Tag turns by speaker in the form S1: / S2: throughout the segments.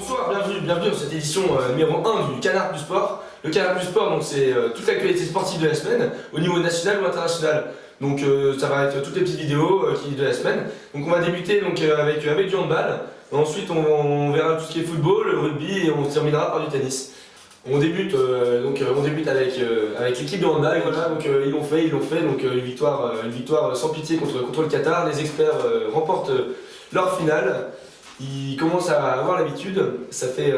S1: Bonsoir, bienvenue dans cette édition numéro 1 du Canard du Sport. Le Canard du Sport, donc c'est toute l'actualité sportive de la semaine, au niveau national ou international. Donc ça va être toutes les petites vidéos de la semaine. Donc on va débuter donc, avec du handball. Ensuite on verra tout ce qui est football, le rugby et on terminera par du tennis. On débute avec l'équipe de handball, voilà, donc ils l'ont fait, donc une victoire sans pitié contre le Qatar. Les experts remportent leur finale. Ils commencent à avoir l'habitude, ça fait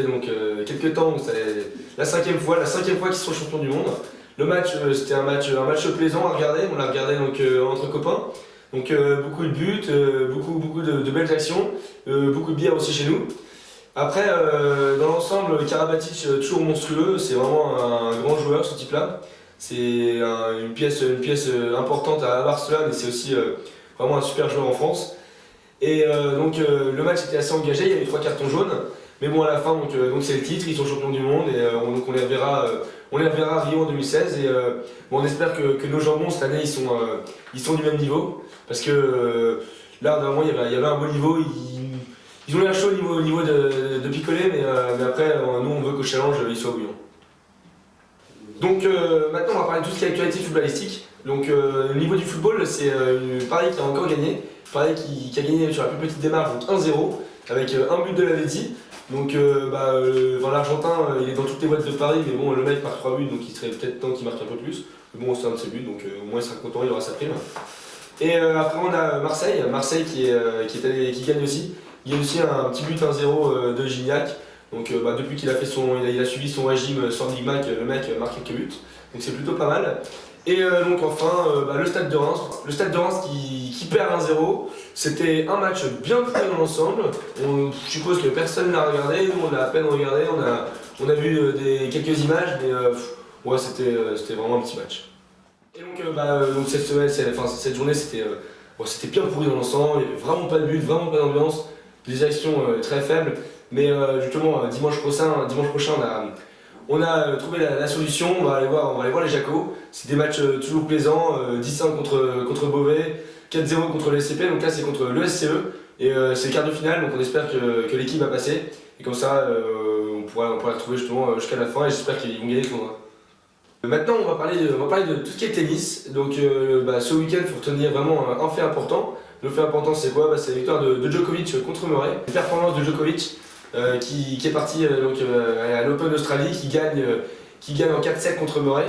S1: donc quelques temps, c'est la cinquième fois qu'ils sont champions du monde. Le match, c'était un match plaisant à regarder, on l'a regardé donc, entre copains. Donc beaucoup de buts, beaucoup de belles actions, beaucoup de bière aussi chez nous. Après, dans l'ensemble, Karabatic, toujours monstrueux, c'est vraiment un grand joueur ce type-là. C'est une pièce importante à Barcelone et c'est aussi vraiment un super joueur en France. Et donc le match était assez engagé, il y avait 3 cartons jaunes, mais bon à la fin donc c'est le titre, ils sont champions du monde et donc on les reverra à Rio en 2016 et bon, on espère que nos jambons cette année ils sont du même niveau parce que là normalement il y avait un bon niveau, ils ont l'air chaud au niveau de picoler mais après nous on veut qu'au challenge ils soient bouillants. Donc maintenant on va parler de tout ce qui est actualité footballistique. Donc au niveau du football c'est Paris qui a encore gagné. Paris qui a gagné sur la plus petite démarche, donc 1-0, avec un but de Lavezzi. Donc l'Argentin, il est dans toutes les boîtes de Paris, mais bon, le mec marque 3 buts, donc il serait peut-être temps qu'il marque un peu plus. Mais bon, c'est un de ses buts, donc au moins il sera content, il aura sa prime. Et après on a Marseille qui gagne aussi. Il y a aussi un petit but 1-0 de Gignac. Donc depuis qu'il a suivi son régime sans Big Mac, le mec marque quelques buts. Donc c'est plutôt pas mal. Et donc enfin, le Stade de Reims qui perd 1-0. C'était un match bien pourri dans l'ensemble. Je suppose que personne ne l'a regardé, nous on l'a à peine regardé, on a vu quelques images, mais ouais, c'était vraiment un petit match. Et donc cette journée c'était bien pourri dans l'ensemble, il n'y avait vraiment pas de but, vraiment pas d'ambiance, des actions très faibles, mais justement dimanche prochain on a trouvé la solution, on va aller voir les Jacos. C'est des matchs toujours plaisants, 10-5 contre Beauvais, 4-0 contre le SCP, donc là c'est contre le SCE. Et c'est le quart de finale, donc on espère que l'équipe va passer. Et comme ça, on pourra les retrouver justement jusqu'à la fin et j'espère qu'ils vont gagner le tournoi. Maintenant on va parler de tout ce qui est tennis. Donc ce week-end il faut retenir vraiment un fait important. Le fait important c'est quoi? C'est la victoire de Djokovic contre Murray. Une performance de Djokovic. Qui est parti à l'Open d'Australie, qui gagne en 4-7 contre Murray.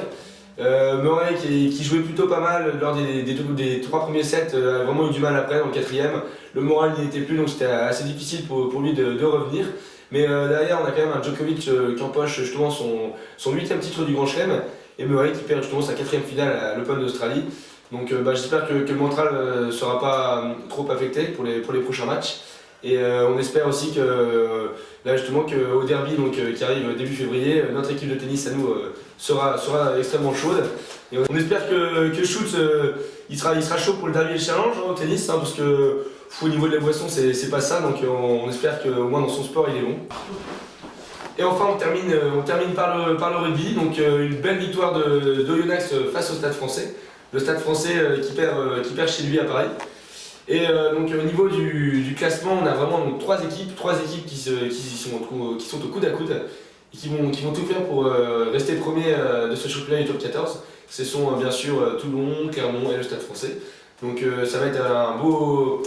S1: Murray qui jouait plutôt pas mal lors des 3 premiers sets, a vraiment eu du mal après dans le 4e. Le moral n'y était plus donc c'était assez difficile pour lui de revenir. Mais derrière on a quand même un Djokovic qui empoche justement son 8e titre du Grand Chelem et Murray qui perd justement sa 4e finale à l'Open d'Australie. Donc j'espère que le mental ne sera pas trop affecté pour les prochains matchs. Et on espère aussi que là justement qu'au derby qui arrive début février, notre équipe de tennis à nous sera extrêmement chaude. Et on espère que Schultz il sera chaud pour le derby et le challenge au tennis, parce que au niveau de la boisson c'est pas ça, donc on espère qu'au moins dans son sport il est bon. Et enfin on termine par le rugby, donc une belle victoire d'Oyonnax face au Stade Français. Le Stade Français qui perd chez lui à Paris. Et donc au niveau du classement, on a vraiment donc, 3 équipes qui sont au coude à coude et qui vont tout faire pour rester premiers de ce championnat du top 14. Ce sont bien sûr Toulon, Clermont et le Stade Français. Donc ça va être un beau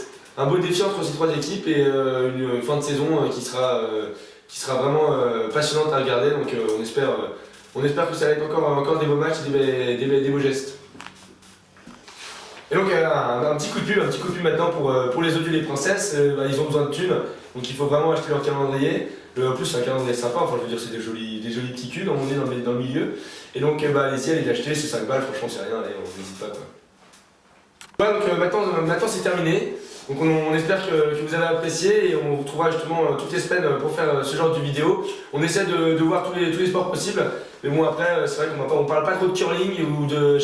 S1: défi entre ces 3 équipes et une fin de saison qui sera vraiment passionnante à regarder. Donc on espère que ça va être encore des beaux matchs et des beaux gestes. Et donc un petit coup de pub maintenant pour les odieux des princesses, ils ont besoin de thunes, donc il faut vraiment acheter leur calendrier. En plus c'est un calendrier sympa, enfin je veux dire c'est des jolis petits culs, on est dans le milieu. Et donc allez-y, allez l'acheter, c'est 5 balles, franchement c'est rien, allez, on n'hésite pas quoi. Voilà, donc maintenant c'est terminé. Donc on espère que vous avez apprécié et on vous retrouvera justement toutes les semaines pour faire ce genre de vidéo. On essaie de voir tous les sports possibles, mais bon après c'est vrai qu'on parle pas trop de curling ou de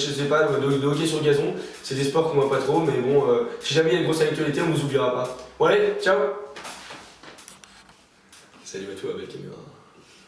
S1: hockey sur gazon. C'est des sports qu'on voit pas trop, mais bon si jamais il y a une grosse actualité on vous oubliera pas. Bon allez, ciao. Salut à toi avec la caméra.